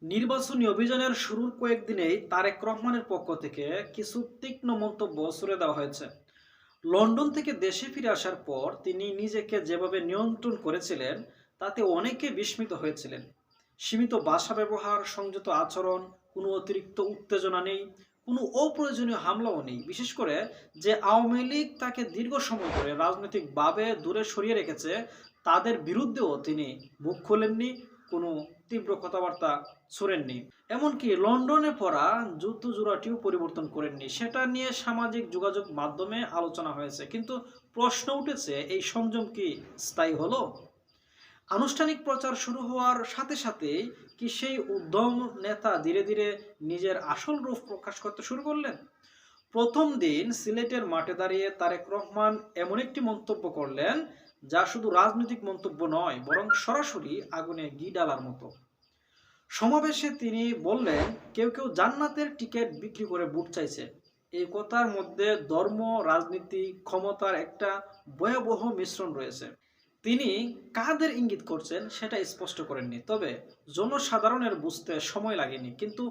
নির্বাচনী অভিযানের শুরুর কয়েকদিনেই তারেক রহমানের পক্ষ থেকে কিছু তীক্ষ্ণ মন্তব্য ছুড়ে দেওয়া হয়েছে। লন্ডন থেকে দেশে ফিরে আসার পর তিনি নিজেকে যেভাবে নিয়ন্ত্রণ করেছিলেন তাতে অনেকে বিস্মিত হয়েছিলেন। সীমিত ভাষা ব্যবহার, সংযত আচরণ, কোনো অতিরিক্ত উত্তেজনা নেই, কোনো অপ্রয়োজনীয় হামলাও নেই। বিশেষ করে যে আওয়ামী লীগ তাকে দীর্ঘ সময় ধরে রাজনৈতিকভাবে দূরে সরিয়ে রেখেছে, তাদের বিরুদ্ধেও তিনি মুখ খোলেননি, কোনো তীব্র কথাবার্তা ছড়েননি। এমনকি লন্ডনে পড়া জুতো জোড়াটিও পরিবর্তন করেননি। সেটা নিয়ে সামাজিক যোগাযোগ মাধ্যমে আলোচনা হয়েছে, কিন্তু প্রশ্ন উঠেছে, এই সংযম কি স্থায়ী হলো? আনুষ্ঠানিক প্রচার শুরু হওয়ার সাথে সাথেই কি সেই উদ্যম নেতা ধীরে ধীরে নিজের আসল রূপ প্রকাশ করতে শুরু করলেন? প্রথম দিন সিলেটের মাঠে দাঁড়িয়ে তারেক রহমান এমন একটি মন্তব্য করলেন, যা শুধু রাজনৈতিক মন্তব্য নয়, বরং সরাসরি আগুনে ঘি ডালার মতো। সমাবেশে তিনি বললেন, কেউ কেউ জান্নাতের টিকিট বিক্রি করে ভোট চাইছে। এই কথার মধ্যে ধর্ম, রাজনীতি, ক্ষমতার একটা ভয়াবহ মিশ্রণ রয়েছে। তিনি কাদের ইঙ্গিত করছেন সেটা স্পষ্ট করেননি, তবে জনসাধারণের বুঝতে সময় লাগেনি। কিন্তু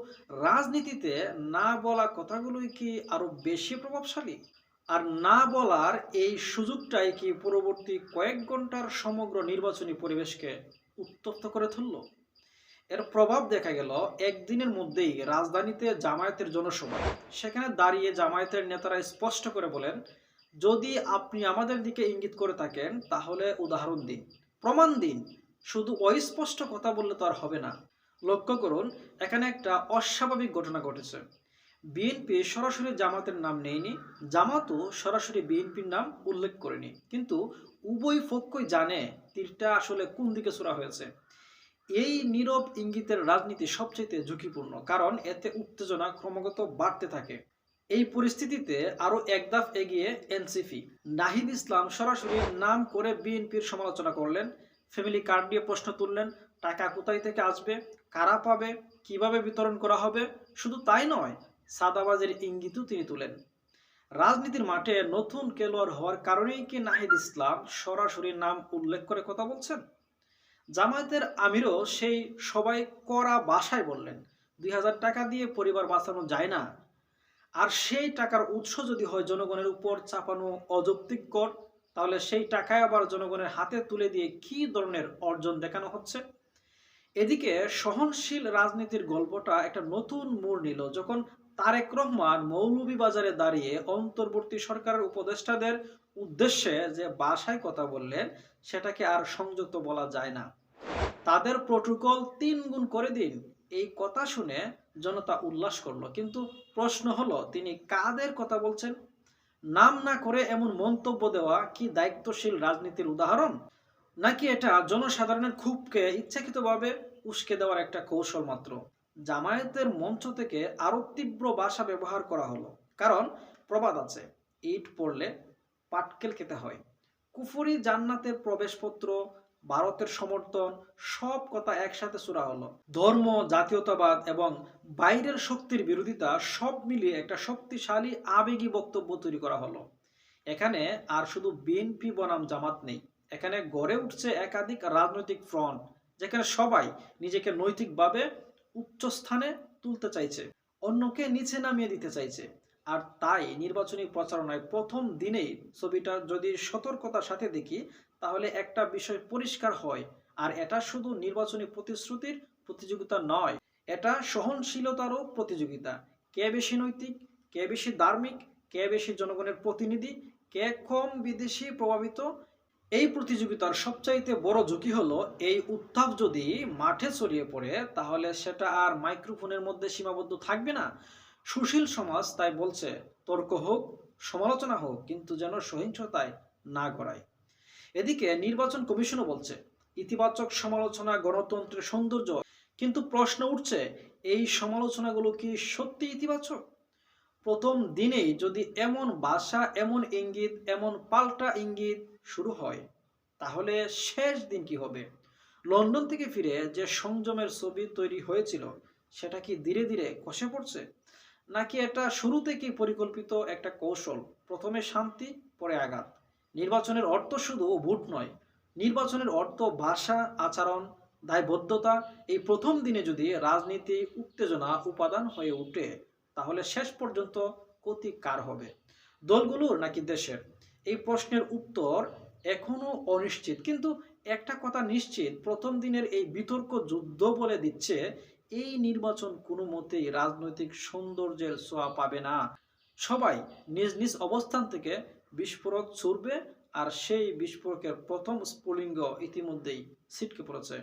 রাজনীতিতে না বলা কথাগুলোই কি আরো বেশি প্রভাবশালী? আর না বলার এই সুযোগটাই কি পরবর্তী কয়েক ঘন্টার সমগ্র নির্বাচনী পরিবেশকে উত্তপ্ত করে তুলল? এর প্রভাব দেখা গেল একদিনের মধ্যেই রাজধানীতে জামায়াতের জনসভা। সেখানে দাঁড়িয়ে জামায়াতের নেতারা স্পষ্ট করে বলেন, যদি আপনি আমাদের দিকে ইঙ্গিত করে থাকেন তাহলে উদাহরণ দিন, প্রমাণ দিন। শুধু অস্পষ্ট কথা বললে তো আর হবে না। লক্ষ্য করুন, এখানে একটা অস্বাভাবিক ঘটনা ঘটেছে। বিএনপি সরাসরি জামাতের নাম নেয়নি, জামাতও সরাসরি বিএনপির নাম উল্লেখ করেনি, কিন্তু উভয় পক্ষই জানে তীরটা আসলে কোন দিকে ছোড়া হয়েছে। এই নীরব ইঙ্গিতের রাজনীতি সবচেয়ে ঝুঁকিপূর্ণ, কারণ এতে উত্তেজনা ক্রমাগত বাড়তে থাকে। এই পরিস্থিতিতে আরো এক ধাপ এগিয়ে এনসিপি। নাহিদ ইসলাম সরাসরি নাম করে বিএনপির সমালোচনা করলেন, ফ্যামিলি কার্ড দিয়ে প্রশ্ন তুললেন, টাকা কোথায় থেকে আসবে, কারা পাবে, কিভাবে বিতরণ করা হবে। শুধু তাই নয়, সাদাবাজের ইঙ্গিতও তিনি তুলেন। রাজনীতির মাঠে নতুন খেলোয়াড় হওয়ার কারণেই কি নাহিদ ইসলাম সরাসরি নাম উল্লেখ করে কথা বলছেন? জামায়াতের আমিরও সেই সবাই কড়া ভাষায় বললেন, ২,০০০ টাকা দিয়ে পরিবার বাঁচানো যায় না। আর সেই টাকার উৎস যদি হয় জনগণের উপর চাপানো অযৌক্তিক কর, তাহলে সেই টাকায় আবার জনগণের হাতে তুলে দিয়ে কি ধরনের অর্জন দেখানো হচ্ছে? এদিকে সহনশীল রাজনীতির গল্পটা একটা নতুন মোড় নিল যখন তারেক রহমান মৌলভীবাজারে দাঁড়িয়ে অন্তর্বর্তী সরকারের উপদেষ্টাদের উদ্দেশ্যে যে ভাষায় কথা বললেন, সেটাকে আর সংযত বলা যায় না। তাদের প্রোটোকল ৩ গুণ করে দিন, এই কথা শুনে জনতা উল্লাস করলো। কিন্তু প্রশ্ন হলো, তিনি কাদের কথা বলছেন? নাম না করে এমন মন্তব্য দেওয়া কি দায়িত্বশীল রাজনীতির উদাহরণ, নাকি এটা জনসাধারণের ক্ষোভকে ইচ্ছাকৃতভাবে উস্কে দেওয়ার একটা কৌশল মাত্র? জামায়াতের মঞ্চ থেকে আরো তীব্র ভাষা ব্যবহার করা হলো, কারণ প্রবাদ আছে, ইট পড়লে পাটকেল খেতে হয়। কুফরি, জান্নাতের প্রবেশপত্র, ভারতের সমর্থন, সব কথা একসাথে ছোড়া হলো। ধর্ম, জাতীয়তাবাদ এবং বাইরের শক্তির বিরোধিতা সব মিলিয়ে একটা শক্তিশালী আবেগী বক্তব্য তৈরি করা হলো। এখানে আর শুধু বিএনপি বনাম জামাত নেই, এখানে গড়ে উঠছে একাধিক রাজনৈতিক ফ্রন্ট, যেখানে সবাই নিজেকে নৈতিকভাবে উচ্চ স্থানে তুলতে চাইছে, অন্যকে নিচে নামিয়ে দিতে চাইছে। আর তাই নির্বাচনী প্রচারণায় প্রথম দিনেই ছবিটা যদি সতর্কতার সাথে দেখি, তাহলে একটা বিষয় পরিষ্কার হয়, আর এটা শুধু নির্বাচনী প্রতিশ্রুতির প্রতিযোগিতা নয়, এটা সহনশীলতারও প্রতিযোগিতা। কে বেশি নৈতিক, কে বেশি ধার্মিক, কে বেশি জনগণের প্রতিনিধি, কে কম বিদেশি প্রভাবিত। এই প্রতিযোগিতার সবচাইতে বড় ঝুঁকি হলো, এই উত্তাপ যদি মাঠে ছড়িয়ে পড়ে তাহলে সেটা আর মাইক্রোফোনের মধ্যে সীমাবদ্ধ থাকবে না। সুশীল সমাজ তাই বলছে, তর্ক হোক, সমালোচনা হোক, কিন্তু যেন সহিংসতায় না গড়ায়। এদিকে নির্বাচন কমিশনও বলছে, ইতিবাচক সমালোচনা গণতন্ত্রের সৌন্দর্য। কিন্তু প্রশ্ন উঠছে, এই সমালোচনাগুলো কি সত্যি ইতিবাচক? প্রথম দিনেই যদি এমন ভাষা, এমন ইঙ্গিত, এমন পাল্টা ইঙ্গিত শুরু হয়, তাহলে শেষ দিন কি হবে? লন্ডন থেকে ফিরে যে সংযমের ছবি তৈরি হয়েছিল, সেটা কি ধীরে ধীরে খসে পড়ছে, নাকি এটা শুরু থেকেই পরিকল্পিত একটা কৌশল? প্রথমে শান্তি, পরে আঘাত। নির্বাচনের অর্থ শুধু ভোট নয়, নির্বাচনের অর্থ ভাষা, আচরণ, দায়বদ্ধতা এই প্রথম দিনে যদি রাজনীতি উত্তেজনা উপাদান হয়ে ওঠে, তাহলে শেষ পর্যন্ত ক্ষতি কার হবে, দলগুলোর নাকি দেশের? এই প্রশ্নের উত্তর এখনো অনিশ্চিত, কিন্তু একটা কথা নিশ্চিত, প্রথম দিনের এই বিতর্ক যুদ্ধ বলে দিচ্ছে এই নির্বাচন কোনো মতেই রাজনৈতিক সৌন্দর্যের ছোঁয়া পাবে না। সবাই নিজ নিজ অবস্থান থেকে বিস্ফোরক ছুড়বে, আর সেই বিস্ফোরকের প্রথম স্ফুলিঙ্গ ইতিমধ্যেই ছিটকে পড়েছে।